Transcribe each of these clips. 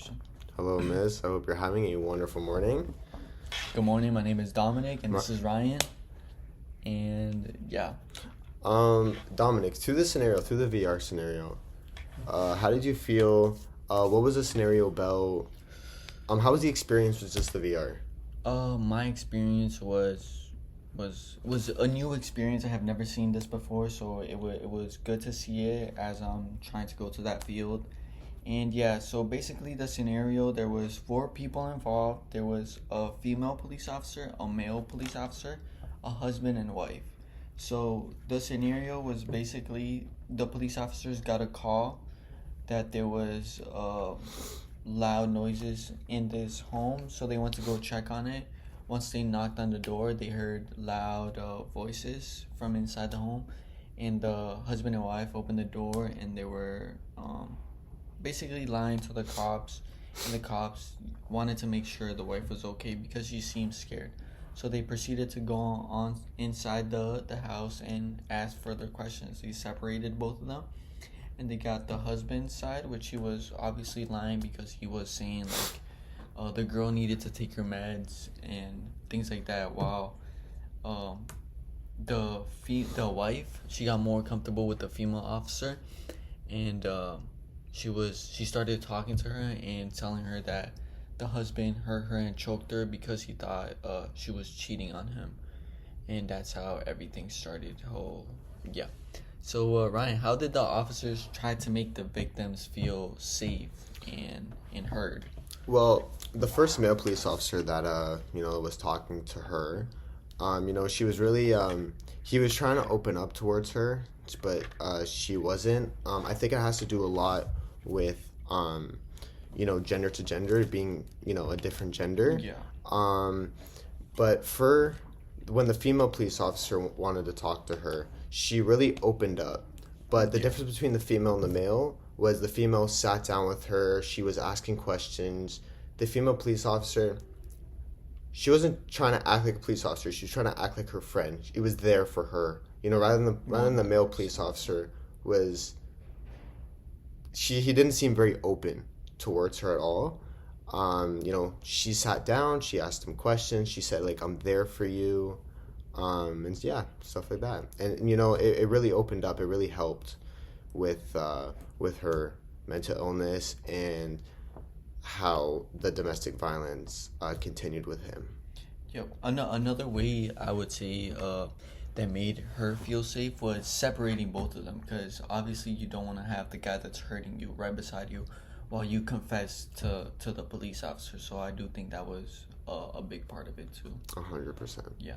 question. Hello, Miss. I hope you're having a wonderful morning. Good morning. My name is Dominic, and this is Ryan. And yeah, Dominic, through the VR scenario, how did you feel? What was the scenario about? How was the experience with just the VR? my experience was a new experience. I have never seen this before, so it was good to see it as I'm trying to go to that field. And yeah, so basically the scenario, there was four people involved. There was a female police officer, a male police officer, a husband and wife. So the scenario was basically the police officers got a call that there was loud noises in this home, so they went to go check on it. Once they knocked on the door, they heard loud voices from inside the home, and the husband and wife opened the door, and they were basically lying to the cops, and the cops wanted to make sure the wife was okay because she seemed scared. So they proceeded to go on inside the house and ask further questions. They separated both of them, and they got the husband's side, which he was obviously lying because he was saying like the girl needed to take her meds and things like that. While the wife, she got more comfortable with the female officer, and she started talking to her and telling her that the husband hurt her and choked her because he thought she was cheating on him, and that's how everything started. Oh, yeah. So Ryan, how did the officers try to make the victims feel safe and heard? Well, the first male police officer that was talking to her, she was really he was trying to open up towards her, but she wasn't. I think it has to do a lot with gender to gender being a different gender. Yeah. But for when the female police officer wanted to talk to her, she really opened up. But the difference between the female and the male was the female sat down with her. She was asking questions. The female police officer, she wasn't trying to act like a police officer. She was trying to act like her friend. It was there for her. Rather than the male police officer was. He didn't seem very open towards her at all. She sat down. She asked him questions. She said like, "I'm there for you." And yeah, stuff like that. And it really opened up. It really helped with her mental illness and how the domestic violence continued with him. Yep. Another way I would say that made her feel safe was separating both of them, because obviously you don't want to have the guy that's hurting you right beside you while you confess to the police officer. So I do think that was a big part of it too. 100%. Yeah.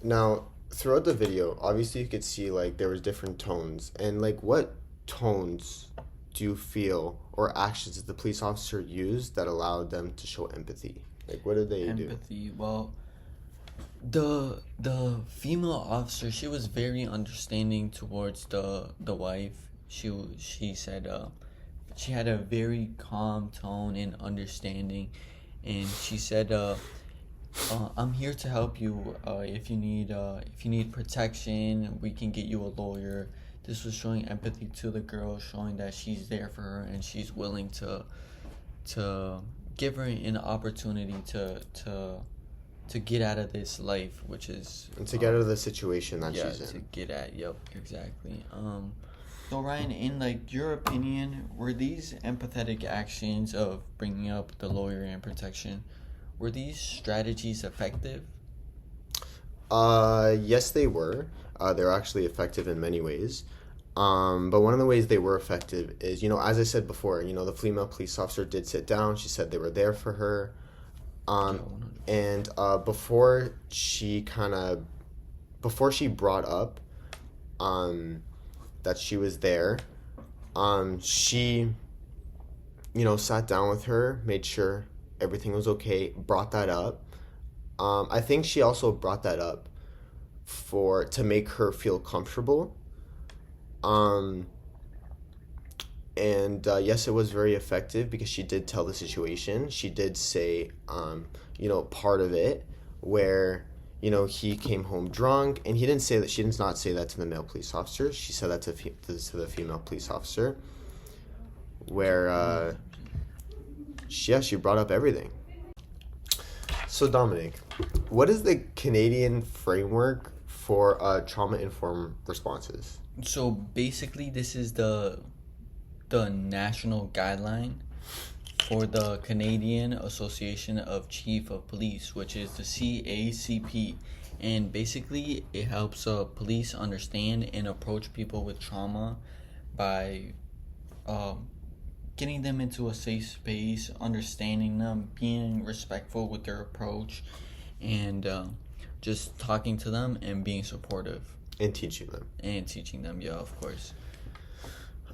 Now, throughout the video, obviously you could see like there was different tones, and like what tones do you feel or actions did the police officer use that allowed them to show empathy? Like what did they do? Empathy. Well, the female officer, she was very understanding towards the wife. She said she had a very calm tone and understanding, and she said I'm here to help you. If you need protection, we can get you a lawyer. This was showing empathy to the girl, showing that she's there for her and she's willing to give her an opportunity to get out of this life, which is and to get out of the situation that she's in. To get at. Yep, exactly. So Ryan, in like your opinion, were these empathetic actions of bringing up the lawyer and protection, were these strategies effective? Yes, they were. They're actually effective in many ways. But one of the ways they were effective is, as I said before, the female police officer did sit down. She said they were there for her. And before she brought up that she was there, she sat down with her, made sure everything was okay, brought that up. I think she also brought that up to make her feel comfortable. Yes, it was very effective because she did tell the situation. She did say, part of it where, he came home drunk, and she did not say that to the male police officer. She said that to the female police officer, where she brought up everything. So Dominic, what is the Canadian framework for trauma-informed responses? So basically, this is the national guideline for the Canadian Association of Chief of Police, which is the CACP. And basically, it helps police understand and approach people with trauma by getting them into a safe space, understanding them, being respectful with their approach, and just talking to them and being supportive. And teaching them. Yeah, of course.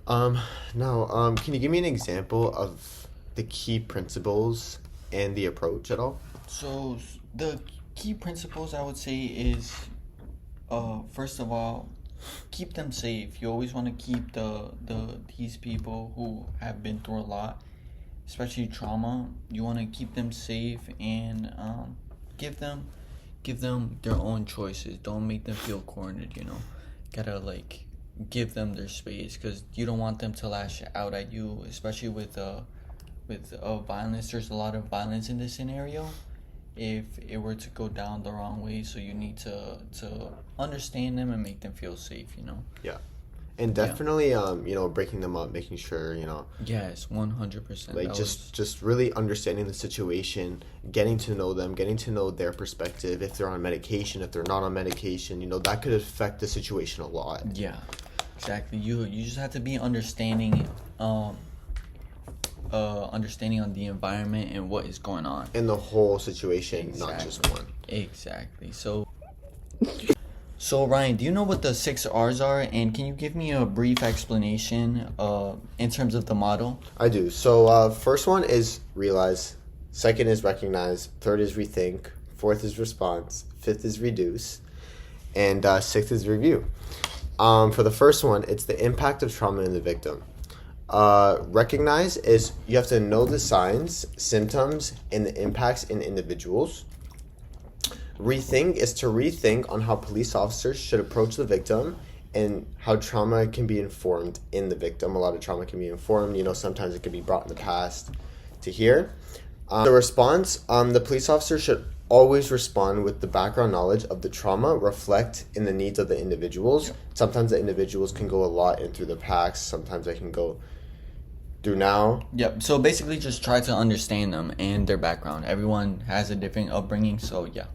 Now, can you give me an example of the key principles and the approach at all? So the key principles I would say is, first of all, keep them safe. You always want to keep these people who have been through a lot, especially trauma. You want to keep them safe and give them their own choices. Don't make them feel cornered. Gotta give them their space, because you don't want them to lash out at you, especially with violence. There's a lot of violence in this scenario if it were to go down the wrong way, so you need to understand them and make them feel safe. Yeah. And definitely breaking them up, making sure Yes, 100%. Just really understanding the situation, getting to know them, getting to know their perspective, if they're on medication, if they're not on medication, that could affect the situation a lot. Yeah, exactly. You just have to be understanding on the environment and what is going on in the whole situation. Exactly. Not just one. Exactly. So Ryan, do you know what the 6 R's are, and can you give me a brief explanation in terms of the model? I do. So first one is realize, second is recognize, third is rethink, fourth is response, fifth is reduce, and sixth is review. For the first one, it's the impact of trauma in the victim. Recognize is you have to know the signs, symptoms, and the impacts in individuals. Rethink is to rethink on how police officers should approach the victim and how trauma can be informed in the victim. A lot of trauma can be informed. Sometimes it can be brought in the past to here. The response, the police officer should always respond with the background knowledge of the trauma, reflect in the needs of the individuals. Yep. Sometimes the individuals can go a lot in through the past. Sometimes they can go through now. Yep. So basically just try to understand them and their background. Everyone has a different upbringing, so yeah.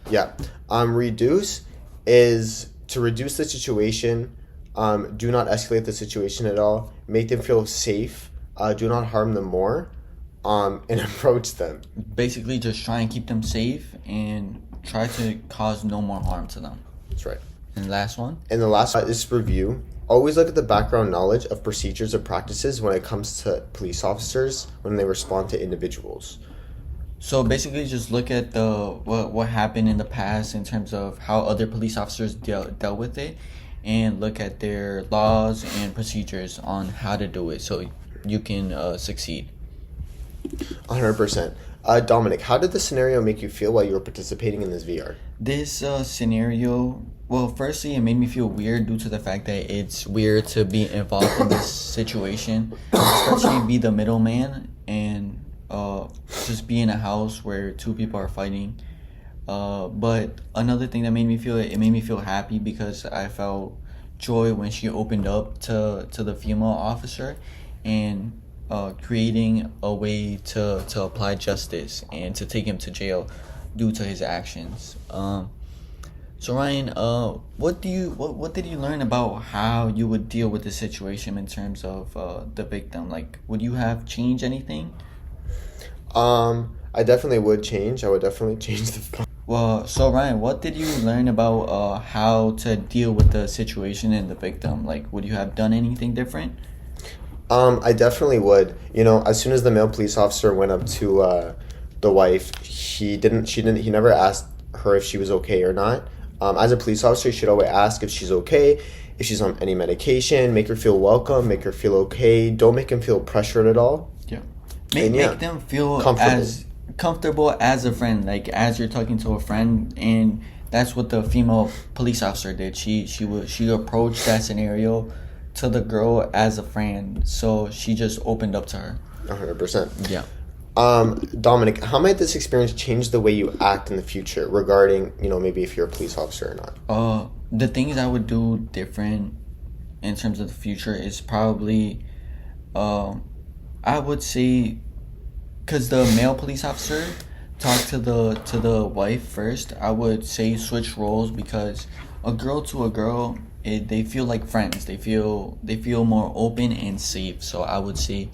Yeah. Reduce is to reduce the situation. Do not escalate the situation at all. Make them feel safe. Do not harm them more. And approach them. Basically, just try and keep them safe and try to cause no more harm to them. That's right. And the last one? And the last one is review. Always look at the background knowledge of procedures or practices when it comes to police officers when they respond to individuals. So basically, just look at what happened in the past in terms of how other police officers dealt with it, and look at their laws and procedures on how to do it so you can succeed. 100%. Dominic, how did the scenario make you feel while you were participating in this VR? This scenario, well, firstly, it made me feel weird due to the fact that it's weird to be involved in this situation, especially be the middleman and just be in a house where two people are fighting. But another thing that made me feel happy, because I felt joy when she opened up to the female officer and creating a way to apply justice and to take him to jail due to his actions. So Ryan, what did you learn about how you would deal with the situation in terms of the victim? Like, would you have changed anything? I definitely would change. I would definitely change the. Well, so Ryan, what did you learn about how to deal with the situation and the victim? Like, would you have done anything different? I definitely would. As soon as the male police officer went up to the wife, he never asked her if she was okay or not. As a police officer, you should always ask if she's okay, if she's on any medication, make her feel welcome, make her feel okay. Don't make him feel pressured at all. Yeah. Make them feel as comfortable as a friend, like as you're talking to a friend. And that's what the female police officer did. She approached that scenario to the girl as a friend, so she just opened up to her. 100%. Yeah. Dominic, how might this experience change the way you act in the future regarding, maybe if you're a police officer or not? The things I would do different in terms of the future is probably, I would say, because the male police officer talked to the wife first, I would say switch roles, because a girl to a girl, they feel like friends. They feel more open and safe. So I would say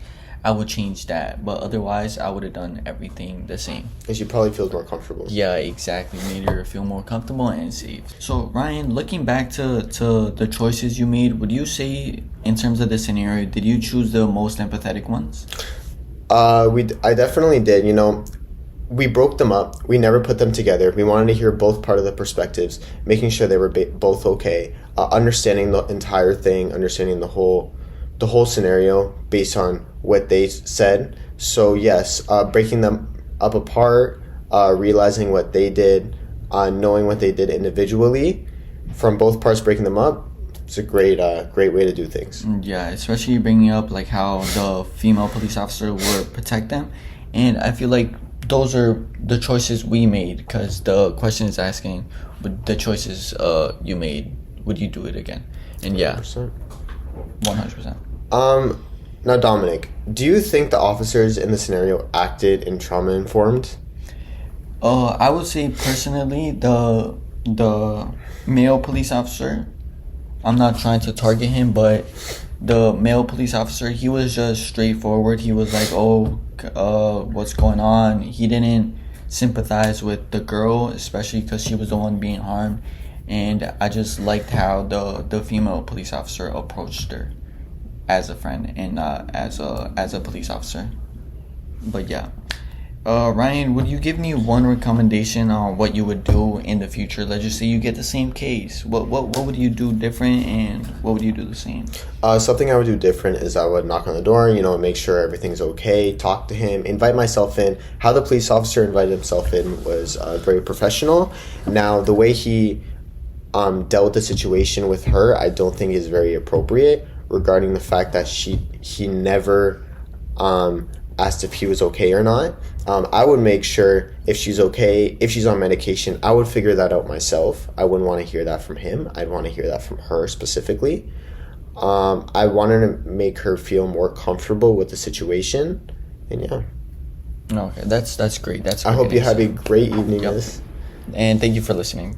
I would change that, but otherwise I would have done everything the same. Because you probably feel more comfortable. Yeah, exactly. Made her feel more comfortable and safe. So Ryan, looking back to the choices you made, would you say in terms of the scenario, did you choose the most empathetic ones? I definitely did. We broke them up. We never put them together. We wanted to hear both part of the perspectives, making sure they were both okay, understanding the entire thing, understanding the whole scenario based on what they said. So yes, breaking them up apart, realizing what they did, knowing what they did individually, from both parts, breaking them up. It's a great way to do things. Yeah, especially bringing up like how the female police officer would protect them, and I feel like those are the choices we made, because the question is asking, with the choices you made, would you do it again? And yeah, 100%. Now Dominic, do you think the officers in the scenario acted in trauma informed? I would say personally, the male police officer, I'm not trying to target him, but the male police officer, he was just straightforward. He was like, what's going on? He didn't sympathize with the girl, especially because she was the one being harmed. And I just liked how the female police officer approached her as a friend and not as a police officer. But yeah. Ryan, would you give me one recommendation on what you would do in the future? Let's just say you get the same case. What would you do different, and what would you do the same? Something I would do different is I would knock on the door, make sure everything's okay, talk to him, invite myself in. How the police officer invited himself in was very professional. Now, the way he dealt with the situation with her, I don't think is very appropriate, regarding the fact that he never asked if he was okay or not. I would make sure if she's okay, if she's on medication, I would figure that out myself. I wouldn't want to hear that from him. I'd want to hear that from her specifically. I wanted to make her feel more comfortable with the situation, and yeah. Okay, that's great. I hope you have a great evening, guys. And thank you for listening.